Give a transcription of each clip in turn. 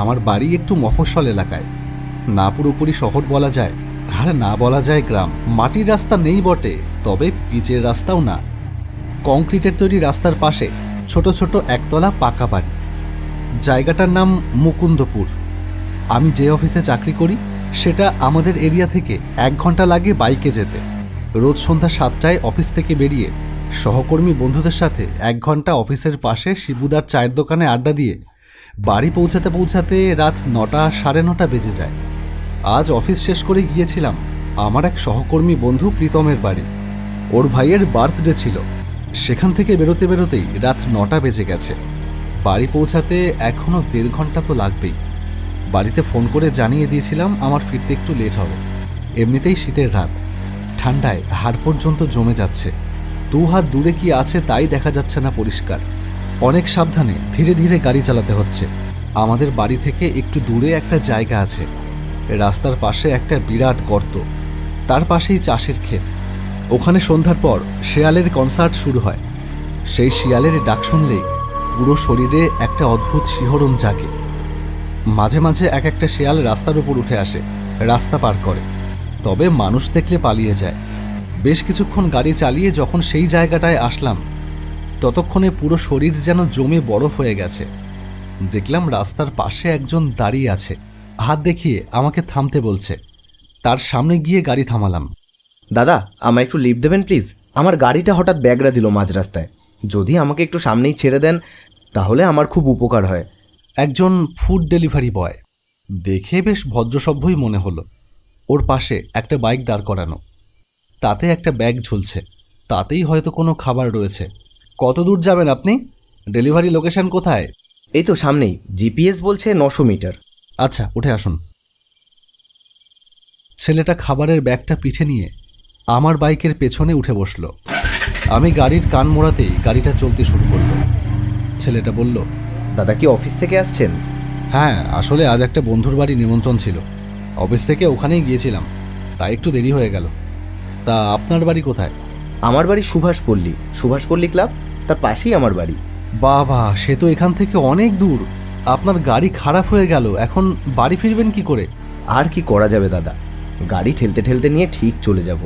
আমার বাড়ি একটু মফস্বল এলাকায়, না পুরোপুরি শহর বলা যায়, আর না বলা যায় গ্রাম। মাটির রাস্তা নেই বটে, তবে পিচের রাস্তাও না। কংক্রিটের তৈরি রাস্তার পাশে ছোট ছোট একতলা পাকা বাড়ি। জায়গাটার নাম মুকুন্দপুর। আমি যে অফিসে চাকরি করি সেটা আমাদের এরিয়া থেকে 1 ঘন্টা লাগে বাইকে যেতে। রোজ সন্ধ্যা 7টায় অফিস থেকে বেরিয়ে সহকর্মী বন্ধুদের সাথে 1 ঘন্টা অফিসের পাশে শিবুদার চায়ের দোকানে আড্ডা দিয়ে বাড়ি পৌঁছাতে পৌঁছাতে রাত 9টা সাড়ে 9টা বেজে যায়। আজ অফিস শেষ করে গিয়েছিলাম আমার এক সহকর্মী বন্ধু প্রীতমের বাড়ি। ওর ভাইয়ের বার্থডে ছিল। সেখান থেকে বেরোতে বেরোতেই রাত 9টা বেজে গেছে। বাড়ি পৌঁছাতে এখনও 1.5 ঘন্টা তো লাগবেই। বাড়িতে ফোন করে জানিয়ে দিয়েছিলাম আমার ফিরতে একটু লেট হবে। এমনিতেই শীতের রাত, ঠান্ডায় হাড় পর্যন্ত জমে যাচ্ছে। 2 হাত দূরে কি আছে তাই দেখা যাচ্ছে না পরিষ্কার। অনেক সাবধানে ধীরে ধীরে গাড়ি চালাতে হচ্ছে। আমাদের বাড়ি থেকে একটু দূরে একটা জায়গা আছে, রাস্তার পাশে একটা বিরাট গর্ত, তার পাশেই চাষের ক্ষেত। ওখানে সন্ধ্যার পর শেয়ালের কনসার্ট শুরু হয়। সেই শিয়ালের ডাক শুনলেই পুরো শরীরে একটা অদ্ভুত শিহরণ জাগে। মাঝে মাঝে এক একটা শেয়াল রাস্তার উপর উঠে আসে, রাস্তা পার করে, তবে মানুষ দেখলে পালিয়ে যায়। বেশ কিছুক্ষণ গাড়ি চালিয়ে যখন সেই জায়গাটায় আসলাম, ততক্ষণে পুরো শরীর যেন জমে বরফ হয়ে গেছে। দেখলাম রাস্তার পাশে একজন দাঁড়িয়ে আছে, হাত দেখিয়ে আমাকে থামতে বলছে। তার সামনে গিয়ে গাড়ি থামালাম। দাদা, আমায় একটু লিফট দেবেন প্লিজ? আমার গাড়িটা হঠাৎ ব্যাগরা দিল মাঝ রাস্তায়। যদি আমাকে একটু সামনেই ছেড়ে দেন তাহলে আমার খুব উপকার হয়। একজন ফুড ডেলিভারি বয়, দেখে বেশ ভদ্রসভ্যই মনে হলো। ওর পাশে একটা বাইক দাঁড় করানো, তাতে একটা ব্যাগ ঝুলছে, তাতেই হয়তো কোনো খাবার রয়েছে। কত দূর যাবেন আপনি? ডেলিভারি লোকেশন কোথায়? এই তো সামনেই, জিপিএস বলছে 900 মিটার। আচ্ছা, উঠে আসুন। ছেলেটা খাবারের ব্যাগটা পিঠে নিয়ে আমার বাইকের পেছনে উঠে বসল। আমি গাড়ির কান মোড়াতেই গাড়িটা চলতে শুরু করলো। ছেলেটা বলল, দাদা কি অফিস থেকে আসছেন? হ্যাঁ, আসলে আজ একটা বন্ধুর বাড়ি নিমন্ত্রণ ছিল, অফিস থেকে ওখানেই গিয়েছিলাম, তাই একটু দেরি হয়ে গেল। তা আপনার বাড়ি কোথায়? আমার বাড়ি সুভাষপল্লী, সুভাষপল্লী ক্লাব, তার পাশেই আমার বাড়ি। বাবা, সে তো এখান থেকে অনেক দূর। আপনার গাড়ি খারাপ হয়ে গেল, এখন বাড়ি ফিরবেন কি করে? আর কি করা যাবে দাদা, গাড়ি ঠেলতে ঠেলতে নিয়ে ঠিক চলে যাব।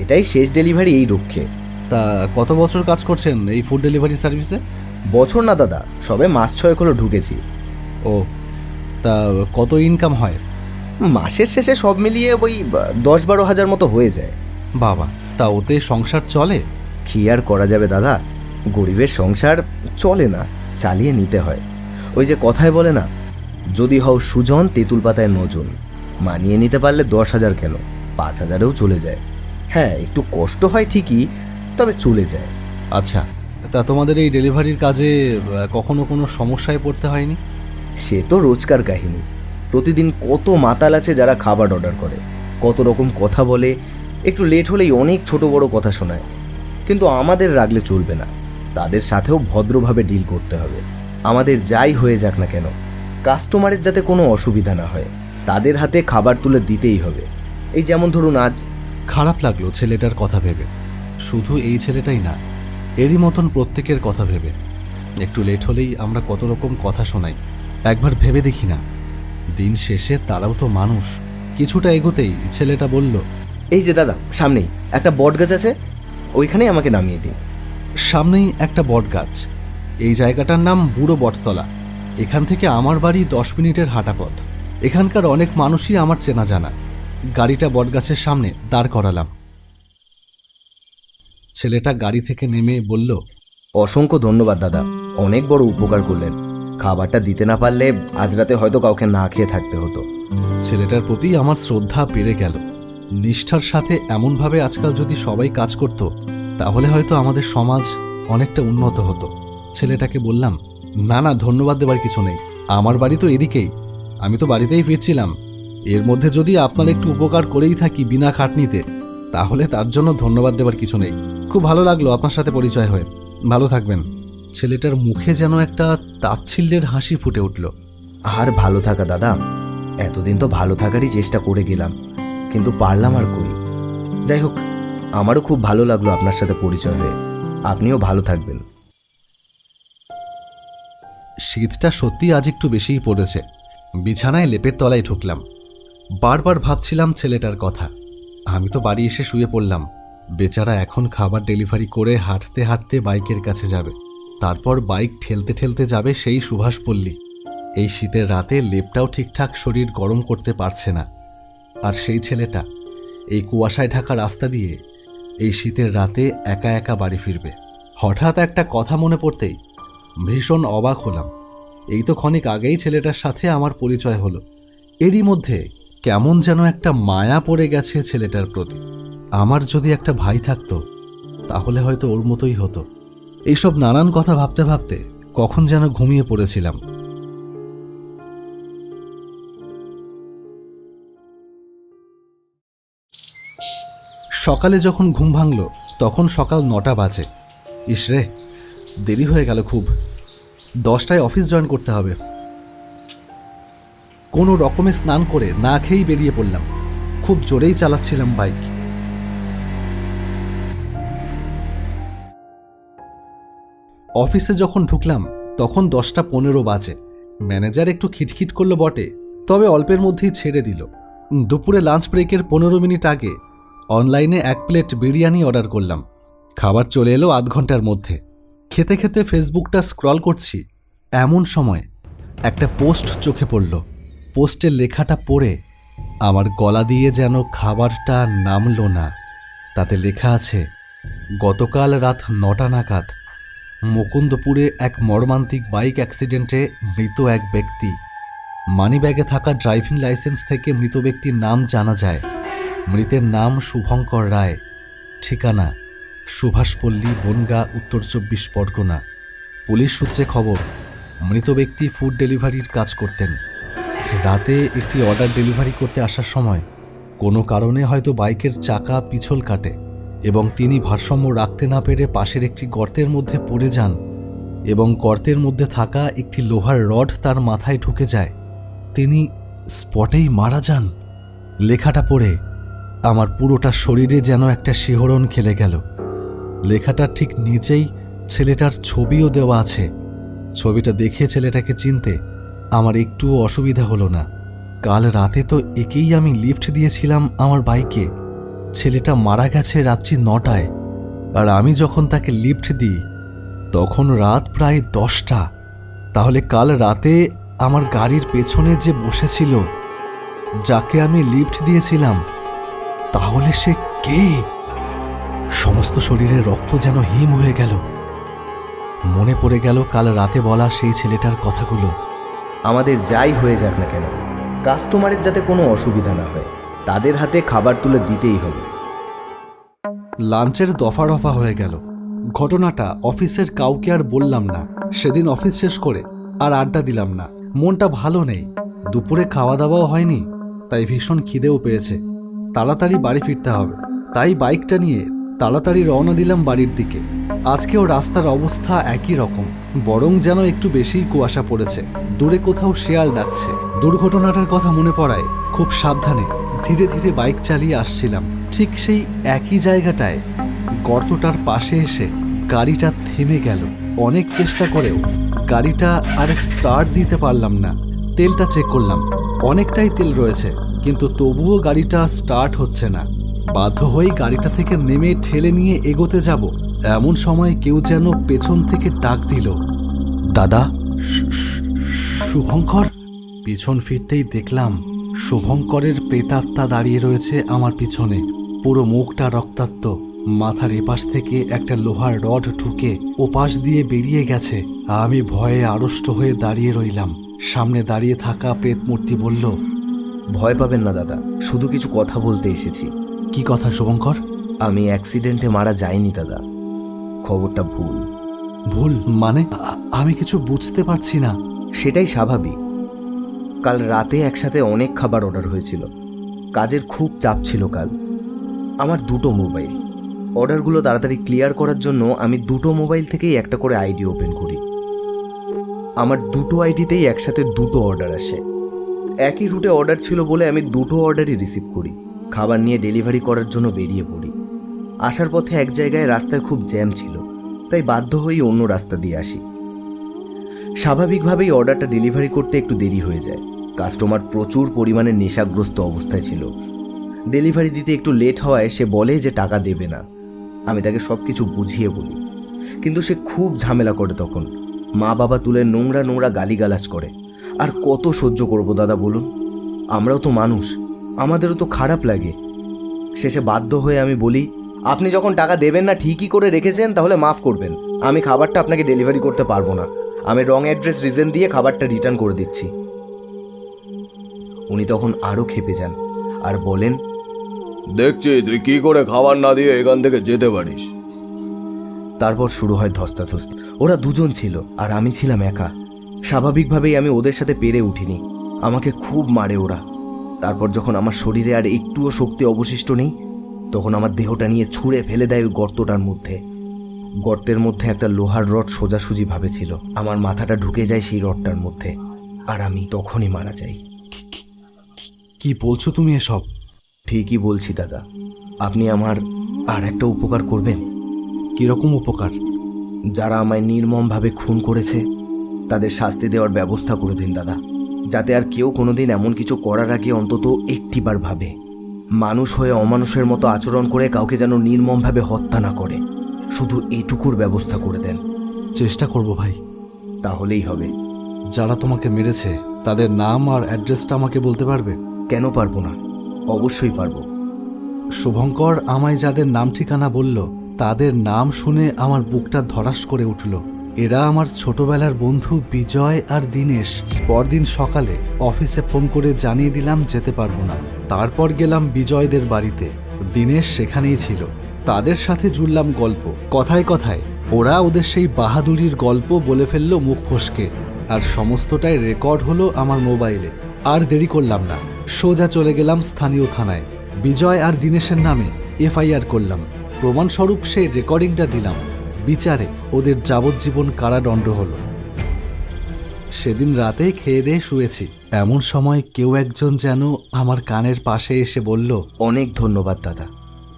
এটাই শেষ ডেলিভারি এই রক্ষে। তা কত বছর কাজ করছেন এই ফুড ডেলিভারি সার্ভিসে? বছর না দাদা, সবে মাস 6 হলো ঢুকেছি। ও, তা কত ইনকাম হয়? মাসের শেষে সব মিলিয়ে ওই 10-12 হাজার মতো হয়ে যায়। বাবা, তা ওতে সংসার চলে? কি আর করা যাবে দাদা, গরিবের সংসার চলে না, চালিয়ে নিতে হয়। ওই যে কথায় বলে না, যদি হও সুজন তেঁতুল পাতায় নজন। মানিয়ে নিতে পারলে 10,000 কেন, 5,000-এও চলে যায়। হ্যাঁ, একটু কষ্ট হয় ঠিকই, তবে চলে যায়। আচ্ছা, তা তোমাদের এই ডেলিভারির কাজে কখনো কোনো সমস্যায় পড়তে হয়নি? সে তো রোজকার কাহিনী। প্রতিদিন কত মাতাল আছে যারা খাবার অর্ডার করে, কত রকম কথা বলে, একটু লেট হলেই অনেক ছোট বড় কথা শোনায়। কিন্তু আমাদের রাগলে চলবে না, তাদের সাথেও ভদ্রভাবে ডিল করতে হবে। আমাদের যাই হয়ে যাক না কেন, কাস্টমারের যাতে কোনো অসুবিধা না হয়, তাদের হাতে খাবার তুলে দিতেই হবে। এই যেমন ধরুন আজ। খারাপ লাগলো ছেলেটার কথা ভেবে। শুধু এই ছেলেটাই না, এরই মতন প্রত্যেকের কথা ভেবে। একটু লেট হলেই আমরা কত রকম কথা শোনাই। একবার ভেবে দেখি না, দিন শেষে তারাও তো মানুষ। কিছুটা এগোতেই ছেলেটা বলল, এই যে দাদা, সামনেই একটা বট গাছ আছে, ওইখানেই আমাকে নামিয়ে দিন। সামনেই একটা বট গাছ। এই জায়গাটার নাম বুড়ো বটতলা। এখান থেকে আমার বাড়ি 10 মিনিটের হাঁটা পথ। এখানকার অনেক মানুষই আমার চেনা জানা। গাড়িটা বটগাছের সামনে দাঁড় করালাম। ছেলেটা গাড়ি থেকে নেমে বলল, অসংখ্য ধন্যবাদ দাদা, অনেক বড় উপকার করলেন। খাবারটা দিতে না পারলে আজ রাতে হয়তো কাউকে না খেয়ে থাকতে হতো। ছেলেটার প্রতি আমার শ্রদ্ধা বেড়ে গেল। নিষ্ঠার সাথে এমনভাবে আজকাল যদি সবাই কাজ করত, তাহলে হয়তো আমাদের সমাজ অনেকটা উন্নত হতো। ছেলেটাকে বললাম, না না, ধন্যবাদ দেবার কিছু নেই, আমার বাড়ি তো এদিকেই, আমি তো বাড়িতেই ফিরছিলাম। এর মধ্যে যদি আপনার একটু উপকার করেই থাকি বিনা খাটনিতে, তাহলে তার জন্য ধন্যবাদ দেবার কিছু নেই। খুব ভালো লাগলো আপনার সাথে পরিচয় হয়ে, ভালো থাকবেন। ছেলেটার মুখে যেন একটা তাচ্ছিল্যের হাসি ফুটে উঠল। আর ভালো থাকা দাদা, এতদিন তো ভালো থাকারই চেষ্টা করে গেলাম, কিন্তু পারলাম আর কই। যাই হোক, আমারও খুব ভালো লাগলো আপনার সাথে পরিচয় হয়ে। আপনিও ভালো থাকবেন। শীতটা সত্যি আজ একটু বেশিই পড়েছে। বিছানায় লেপের তলায় ঢুকলাম। বারবার ভাবছিলাম ছেলেটার কথা। আমি তো বাড়ি এসে শুয়ে পড়লাম। বেচারা এখন খাবার ডেলিভারি করে হাঁটতে হাঁটতে বাইকের কাছে যাবে, তারপর বাইক ঠেলতে ঠেলতে যাবে সেই সুভাষপল্লী। এই শীতের রাতে লেপটাও ঠিকঠাক শরীর গরম করতে পারছে না। আর সেই ছেলেটা এই কুয়াশায় ঢাকা রাস্তা দিয়ে এই শীতের রাতে একা একা বাড়ি ফিরবে। হঠাৎ একটা কথা মনে পড়তেই ভীষণ অবাক হলাম। এই তো ক্ষণিক আগেই ছেলেটার সাথে আমার পরিচয় হলো। এরই মধ্যে কেমন যেন একটা মায়া পড়ে গেছে ছেলেটার প্রতি। আমার যদি একটা ভাই থাকতো তাহলে হয়তো ওর মতোই হতো। এইসব নানান কথা ভাবতে ভাবতে কখন যেন ঘুমিয়ে পড়েছিলাম। সকালে যখন ঘুম ভাঙল তখন সকাল 9টা বাজে। ইসরে, দেরি হয়ে গেল খুব। 10টায় অফিস জয়েন করতে হবে। কোনো রকমে স্নান করে না খেয়েই বেরিয়ে পড়লাম। খুব জোরেই চালাচ্ছিলাম বাইক। অফিসে যখন ঢুকলাম তখন 10টা 15 বাজে। ম্যানেজার একটু খিটখিট করলো বটে, তবে অল্পের মধ্যেই ছেড়ে দিল। দুপুরে লাঞ্চ ব্রেকের 15 মিনিট আগে অনলাইনে 1 প্লেট বিরিয়ানি অর্ডার করলাম। খাবার চলে এলো আধ ঘন্টার মধ্যে। খেতে খেতে ফেসবুকটা স্ক্রল করছি, এমন সময় একটা পোস্ট চোখে পড়ল। পোস্টের লেখাটা পড়ে আমার গলা দিয়ে যেন খাবারটা নামল না। তাতে লেখা আছে, গতকাল রাত 9টা নাগাদ মুকুন্দপুরে এক মর্মান্তিক বাইক অ্যাক্সিডেন্টে মৃত এক ব্যক্তি। মানিব্যাগে থাকা ড্রাইভিং লাইসেন্স থেকে মৃত ব্যক্তির নাম জানা যায়। মৃতের নাম শুভঙ্কর রায়। ঠিকানা সুভাষপল্লী, বনগাঁ, উত্তর 24 পরগনা। পুলিশ সূত্রে খবর, মৃত ব্যক্তি ফুড ডেলিভারির কাজ করতেন। রাতে একটি অর্ডার ডেলিভারি করতে আসার সময় কোনো কারণে হয়তো বাইকের চাকা পিছল কাটে এবং তিনি ভারসাম্য রাখতে না পেরে পাশের একটি গর্তের মধ্যে পড়ে যান এবং গর্তের মধ্যে থাকা একটি লোহার রড তার মাথায় ঢুকে যায়। তিনি স্পটেই মারা যান। লেখাটা পড়ে আমার পুরোটা শরীরে যেন একটা শিহরণ খেলে গেল। লেখাটার ঠিক নিচেই ছেলেটার ছবিও দেওয়া আছে। ছবিটা দেখে ছেলেটাকে চিনতে আমার একটুও অসুবিধা হলো না। কাল রাতে তো একেই আমি লিফট দিয়েছিলাম আমার বাইকে। ছেলেটা মারা গেছে রাত্রি 9টায়, আর আমি যখন তাকে লিফট দিই তখন রাত প্রায় 10টা। তাহলে কাল রাতে আমার গাড়ির পেছনে যে বসেছিল, যাকে আমি লিফট দিয়েছিলাম, তাহলে সে কে? সমস্ত শরীরে রক্ত যেন হিম হয়ে গেল। মনে পড়ে গেল কাল রাতে বলা সেই ছেলেটার কথাগুলো। আমাদের যাই হয়ে যাক না কেন, কাস্টমারের যাতে কোনো অসুবিধা না হয়, তাদের হাতে খাবার তুলে দিতেই হবে। লাঞ্চের দফা রফা হয়ে গেল। ঘটনাটা অফিসের কাউকে আর বললাম না। সেদিন অফিস শেষ করে আর আড্ডা দিলাম না। মনটা ভালো নেই। দুপুরে খাওয়া দাওয়াও হয়নি, তাই ভীষণ খিদেও পেয়েছে। তাড়াতাড়ি বাড়ি ফিরতে হবে, তাই বাইকটা নিয়ে তাড়াতাড়ি রওনা দিলাম বাড়ির দিকে। আজকেও রাস্তার অবস্থা একই রকম, বরং যেন একটু বেশিই কুয়াশা পড়েছে। দূরে কোথাও শেয়াল ডাকছে। দুর্ঘটনাটার কথা মনে পড়ায় খুব সাবধানে ধীরে ধীরে বাইক চালিয়ে আসছিলাম। ঠিক সেই একই জায়গাটায় গর্তটার পাশে এসে গাড়িটা থেমে গেল। অনেক চেষ্টা করেও গাড়িটা আর স্টার্ট দিতে পারলাম না। তেলটা চেক করলাম, অনেকটাই তেল রয়েছে, কিন্তু তবুও গাড়িটা স্টার্ট হচ্ছে না। বাধ্য হয়েই গাড়িটা থেকে নেমে ঠেলে নিয়ে এগোতে যাব, এমন সময় কেউ যেন পেছন থেকে ডাক দিল, দাদা, শুভঙ্কর। পিছন ফিরতেই দেখলাম শুভঙ্করের প্রেতাত্মা দাঁড়িয়ে রয়েছে আমার পিছনে। পুরো মুখটা রক্তাক্ত, মাথার এপাশ থেকে একটা লোহার রড ঢুকে ওপাশ দিয়ে বেরিয়ে গেছে। আমি ভয়ে আড়ষ্ট হয়ে দাঁড়িয়ে রইলাম। সামনে দাঁড়িয়ে থাকা প্রেত মূর্তি বলল, ভয় পাবেন না দাদা, শুধু কিছু কথা বলতে এসেছি। কি কথা শুভঙ্কর? আমি অ্যাক্সিডেন্টে মারা যাইনি দাদা, খবরটা ভুল। ভুল মানে? আমি কিছু বুঝতে পারছি না। সেটাই স্বাভাবিক। কাল রাতে একসাথে অনেক খাবার অর্ডার হয়েছিল। কাজের খুব চাপ ছিল কাল। আমার 2টো মোবাইল। অর্ডারগুলো তাড়াতাড়ি ক্লিয়ার করার জন্য আমি 2টো মোবাইল থেকেই একটা করে আইডি ওপেন করি। আমার 2টো আইডিতেই একসাথে 2টো অর্ডার আসে। একই রুটে অর্ডার ছিল বলে আমি 2টো অর্ডারই রিসিভ করি। খাবার নিয়ে ডেলিভারি করার জন্য বেরিয়ে পড়ি। আসার পথে এক জায়গায় রাস্তায় খুব জ্যাম ছিল, তাই বাধ্য হয়েই অন্য রাস্তা দিয়ে আসি। স্বাভাবিকভাবেই অর্ডারটা ডেলিভারি করতে একটু দেরি হয়ে যায়। কাস্টমার প্রচুর পরিমাণে নেশাগ্রস্ত অবস্থায় ছিল। ডেলিভারি দিতে একটু লেট হওয়ায় সে বলে যে টাকা দেবে না। আমি তাকে সব কিছু বুঝিয়ে বলি, কিন্তু সে খুব ঝামেলা করে। তখন মা বাবা তুলে নোংরা নোংরা গালিগালাজ করে। আর কত সহ্য করব দাদা বলুন? আমরাও তো মানুষ, আমাদেরও তো খারাপ লাগে। শেষে বাধ্য হয়ে আমি বলি, আপনি যখন টাকা দেবেন না ঠিকই করে রেখেছেন, তাহলে মাফ করবেন, আমি খাবারটা আপনাকে ডেলিভারি করতে পারবো না। আমি রং অ্যাড্রেস রিজন দিয়ে খাবারটা রিটার্ন করে দিচ্ছি। উনি তখন আরও ক্ষেপে যান আর বলেন, দেখছি তুই কি করে খাবার না দিয়ে এখান থেকে যেতে পারিস। তারপর শুরু হয় ধস্তাধস্তি। ওরা দুজন ছিল আর আমি ছিলাম একা। স্বাভাবিকভাবেই আমি ওদের সাথে পেরে উঠিনি। আমাকে খুব মারে ওরা। তারপর যখন আমার শরীরে আর একটুও শক্তি অবশিষ্ট নেই, তখন আমার দেহটা নিয়ে ছুঁড়ে ফেলে দেয় ওই গর্তটার মধ্যে। গর্তের মধ্যে একটা লোহার রড সোজাসুজি ভাবে ছিল। আমার মাথাটা ঢুকে যায় সেই রডটার মধ্যে, আর আমি তখনই মারা যাই। কি বলছো তুমি এসব? ঠিকই বলছি দাদা। আপনি আমার আর একটা উপকার করবেন। কিরকম উপকার? যারা আমায় নির্মমভাবে খুন করেছে তাদের শাস্তি দেওয়ার ব্যবস্থা করে দিন দাদা, যাতে আর কেউ কোনোদিন এমন কিছু করার আগে অন্তত একটিবার ভাবে। মানুষ হয়ে অমানুষের মতো আচরণ করে কাউকে যেন নির্মমভাবে হত্যা না করে। শুধু এটুকুর ব্যবস্থা করে দেন। চেষ্টা করব ভাই। তাহলেই হবে। যারা তোমাকে মেরেছে তাদের নাম আর অ্যাড্রেসটা আমাকে বলতে পারবে? কেন পারবো না, অবশ্যই পারবো। শুভঙ্কর আমায় যাদের নাম ঠিকানা বলল, তাদের নাম শুনে আমার বুকটা ধড়াস করে উঠল। এরা আমার ছোটবেলার বন্ধু বিজয় আর দীনেশ। পরদিন সকালে অফিসে ফোন করে জানিয়ে দিলাম যেতে পারবো না। তারপর গেলাম বিজয়দের বাড়িতে। দীনেশ সেখানেই ছিল। তাদের সাথে জুড়লাম গল্প। কথায় কথায় ওরা ওদের সেই বাহাদুরির গল্প বলে ফেললো মুখ ফসকে, আর সমস্তটাই রেকর্ড হলো আমার মোবাইলে। আর দেরি করলাম না, সোজা চলে গেলাম স্থানীয় থানায়। বিজয় আর দীনেশের নামে এফআইআর করলাম। প্রমাণস্বরূপ সেই রেকর্ডিংটা দিলাম। বিচারে ওদের যাবজ্জীবন কারাদণ্ড হলো। সেদিন রাতে খেয়ে দিয়ে শুয়েছি, এমন সময় কেউ একজন যেন আমার কানের পাশে এসে বলল, অনেক ধন্যবাদ দাদা,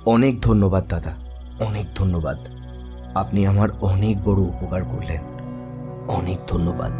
অনেক ধন্যবাদ দাদা, অনেক ধন্যবাদ। আপনি আমার অনেক বড় উপকার করলেন। অনেক ধন্যবাদ।